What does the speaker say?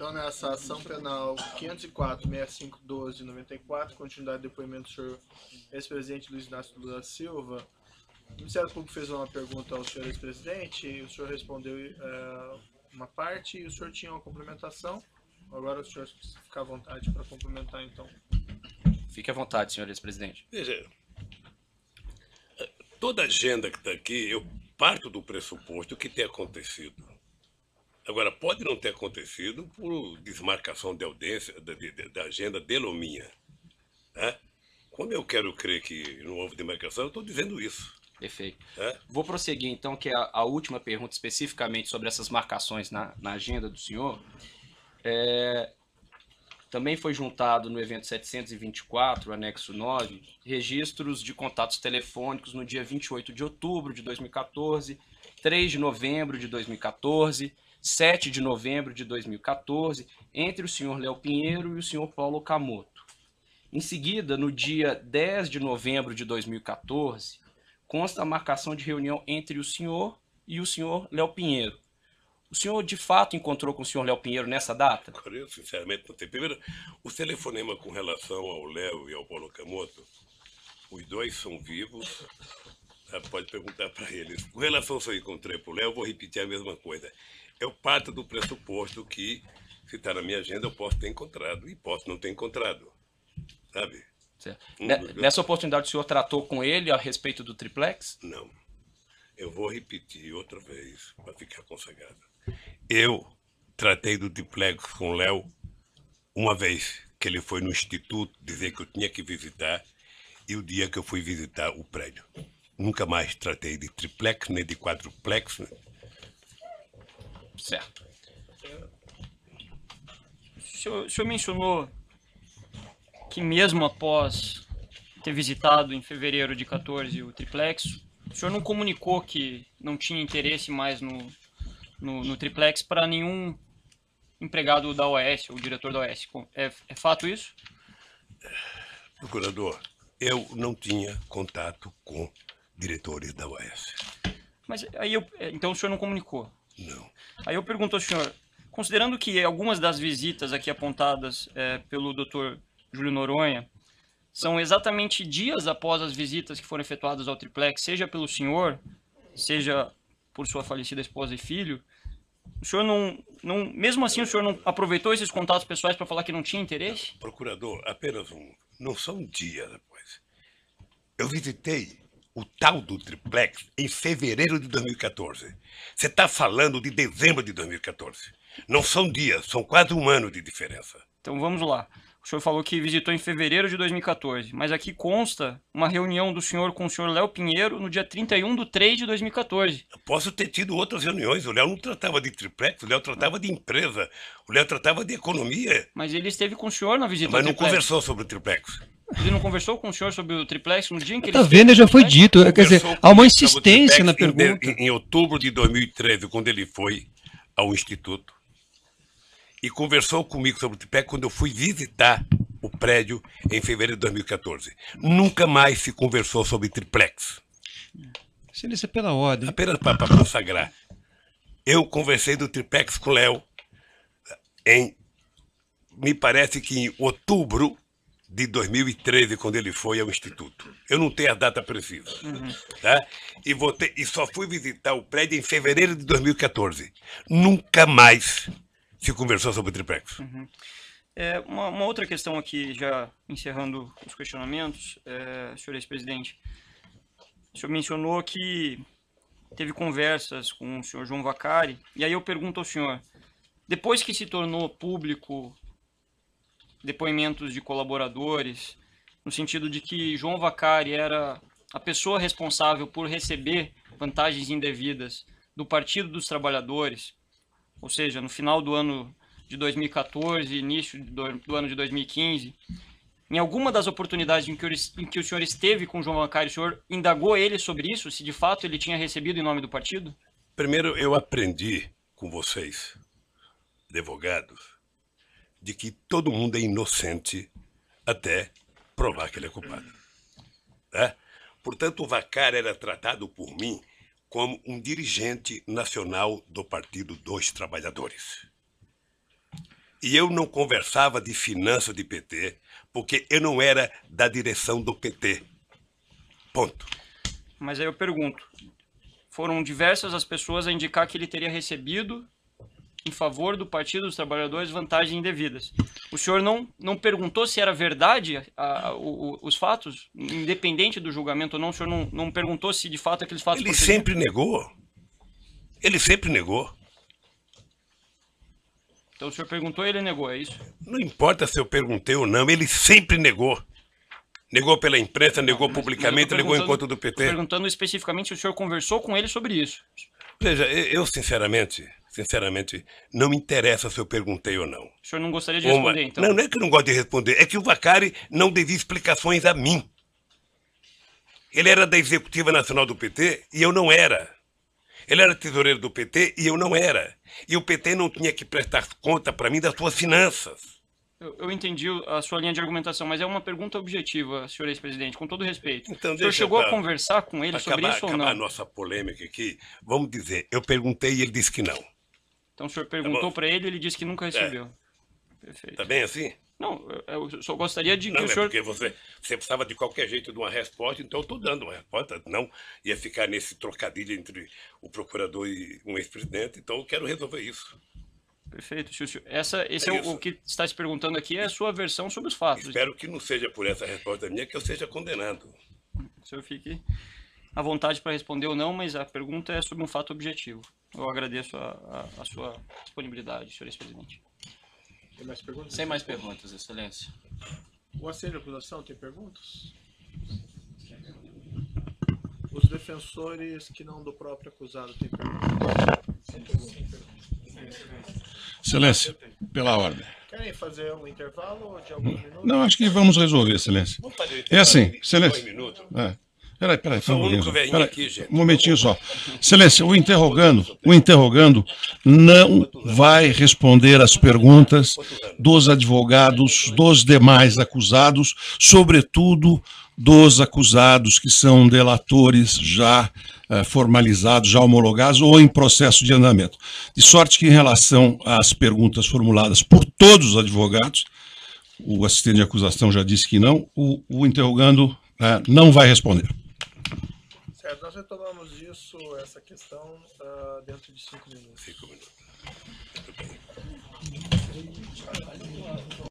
Então, nessa ação penal 504-6512-94, continuidade do depoimento do senhor ex-presidente Luiz Inácio Lula da Silva, o Ministério Público fez uma pergunta ao senhor ex-presidente e o senhor respondeu uma parte e o senhor tinha uma complementação. Agora o senhor fica à vontade para complementar, então. Fique à vontade, senhor ex-presidente. Veja, toda a agenda que está aqui, eu parto do pressuposto que tem acontecido. Agora, pode não ter acontecido por desmarcação de audiência da agenda dele ou minha. Tá? Como eu quero crer que não houve demarcação, eu estou dizendo isso. Perfeito. Tá? Vou prosseguir, então, que é a última pergunta especificamente sobre essas marcações na agenda do senhor. Também foi juntado no evento 724, anexo 9, registros de contatos telefônicos no dia 28 de outubro de 2014, 3 de novembro de 2014, 7 de novembro de 2014, entre o senhor Léo Pinheiro e o senhor Paulo Okamoto. Em seguida, no dia 10 de novembro de 2014, consta a marcação de reunião entre o senhor e o senhor Léo Pinheiro. O senhor, de fato, encontrou com o senhor Léo Pinheiro nessa data? Eu, sinceramente, não sei. Primeiro, o telefonema com relação ao Léo e ao Paulo Okamoto, os dois são vivos, pode perguntar para eles. Com relação ao que eu encontrei para o Léo, eu vou repetir a mesma coisa. Eu parto do pressuposto que, se está na minha agenda, eu posso ter encontrado e posso não ter encontrado, sabe? Certo. Nessa oportunidade, o senhor tratou com ele a respeito do triplex? Não. Eu vou repetir outra vez, para ficar consagrado. Eu tratei do triplex com o Léo uma vez que ele foi no instituto dizer que eu tinha que visitar e o dia que eu fui visitar o prédio. Nunca mais tratei de triplex, nem de quadruplex. Certo. O senhor mencionou que mesmo após ter visitado em fevereiro de 14 o triplex, o senhor não comunicou que não tinha interesse mais no triplex para nenhum empregado da OAS, ou diretor da OAS. É fato isso? Procurador, eu não tinha contato com diretores da OAS. Mas aí então o senhor não comunicou? Não. Aí eu pergunto ao senhor, considerando que algumas das visitas aqui apontadas pelo Dr. Júlio Noronha são exatamente dias após as visitas que foram efetuadas ao triplex, seja pelo senhor, seja por sua falecida esposa e filho, o senhor não mesmo assim o senhor não aproveitou esses contatos pessoais para falar que não tinha interesse? Procurador, apenas não são dias depois. Eu visitei o tal do triplex em fevereiro de 2014. Você está falando de dezembro de 2014. Não são dias, são quase um ano de diferença. Então vamos lá. O senhor falou que visitou em fevereiro de 2014, mas aqui consta uma reunião do senhor com o senhor Léo Pinheiro no dia 31/3 de 2014. Eu posso ter tido outras reuniões. O Léo não tratava de triplex, o Léo tratava de empresa, o Léo tratava de economia. Mas ele esteve com o senhor na visita Mas ao não triplex. conversou sobre o triplex. Ele não conversou com o senhor sobre o triplex no dia em que ele Tá esteve vendo? no Já foi triplex? dito. Quer dizer, Conversou há uma comigo sobre o insistência na triplex pergunta. em outubro de 2013, quando ele foi ao Instituto. E conversou comigo sobre o triplex quando eu fui visitar o prédio em fevereiro de 2014. Nunca mais se conversou sobre triplex. Excelência, pela ordem. Apenas para consagrar. Eu conversei do triplex com o Léo me parece que em outubro de 2013, quando ele foi ao Instituto. Eu não tenho a data precisa. Tá? E só fui visitar o prédio em fevereiro de 2014. Nunca mais se conversou sobre o triplex. Uma outra questão aqui, já encerrando os questionamentos, senhor ex-presidente. O senhor mencionou que teve conversas com o senhor João Vacari, e aí eu pergunto ao senhor, depois que se tornou público depoimentos de colaboradores, no sentido de que João Vacari era a pessoa responsável por receber vantagens indevidas do Partido dos Trabalhadores, ou seja, no final do ano de 2014, início do ano de 2015, em alguma das oportunidades em que o senhor esteve com o João Vacari, o senhor indagou ele sobre isso, se de fato ele tinha recebido em nome do partido? Primeiro, eu aprendi com vocês, advogados, de que todo mundo é inocente até provar que ele é culpado. Tá? Portanto, o Vacari era tratado por mim como um dirigente nacional do Partido dos Trabalhadores. E eu não conversava de finanças de PT, porque eu não era da direção do PT. Ponto. Mas aí eu pergunto, foram diversas as pessoas a indicar que ele teria recebido, em favor do Partido dos Trabalhadores, vantagens indevidas. O senhor não perguntou se era verdade os fatos, independente do julgamento ou não? O senhor não perguntou se de fato aqueles fatos... Ele sempre negou. Ele sempre negou. Então o senhor perguntou e ele negou, é isso? Não importa se eu perguntei ou não, ele sempre negou. Negou pela imprensa, negou publicamente, negou em conta do PT. Estou perguntando especificamente se o senhor conversou com ele sobre isso. Veja, eu sinceramente, não me interessa se eu perguntei ou não. O senhor não gostaria de responder, então? Não é que eu não gosto de responder, é que o Vacari não devia explicações a mim. Ele era da Executiva Nacional do PT e eu não era. Ele era tesoureiro do PT e eu não era. E o PT não tinha que prestar conta para mim das suas finanças. Eu entendi a sua linha de argumentação, mas é uma pergunta objetiva, senhor ex-presidente, com todo respeito. Então, o senhor chegou a conversar com ele sobre isso ou não? Acabar a nossa polêmica aqui, vamos dizer, eu perguntei e ele disse que não. Então o senhor perguntou para ele e ele disse que nunca recebeu. Perfeito. Tá bem assim? Não, eu só gostaria de que não, o senhor... Porque você precisava de qualquer jeito de uma resposta, então eu estou dando uma resposta. Não ia ficar nesse trocadilho entre o procurador e um ex-presidente, então eu quero resolver isso. Perfeito, Xúcio. O que está se perguntando aqui é a sua versão sobre os fatos. Espero que não seja por essa resposta minha que eu seja condenado. O senhor fique à vontade para responder ou não, mas a pergunta é sobre um fato objetivo. Eu agradeço a sua disponibilidade, senhor ex-presidente. Tem mais perguntas? Sem mais perguntas, Excelência. O assento de acusação tem perguntas? Os defensores que não do próprio acusado têm perguntas? Excelência, pela ordem. Querem fazer um intervalo de alguns minutos? Não, acho que vamos resolver, Excelência. É assim, Excelência. 2 minutos. Peraí, Sou o único velhinho aqui, gente. um momentinho só. Excelência, o interrogando não vai responder às perguntas dos advogados, dos demais acusados, sobretudo dos acusados que são delatores já formalizados, já homologados ou em processo de andamento. De sorte que, em relação às perguntas formuladas por todos os advogados, o assistente de acusação já disse que não, o interrogando não vai responder. Certo, nós retomamos essa questão dentro de 5 minutos. 5 minutos.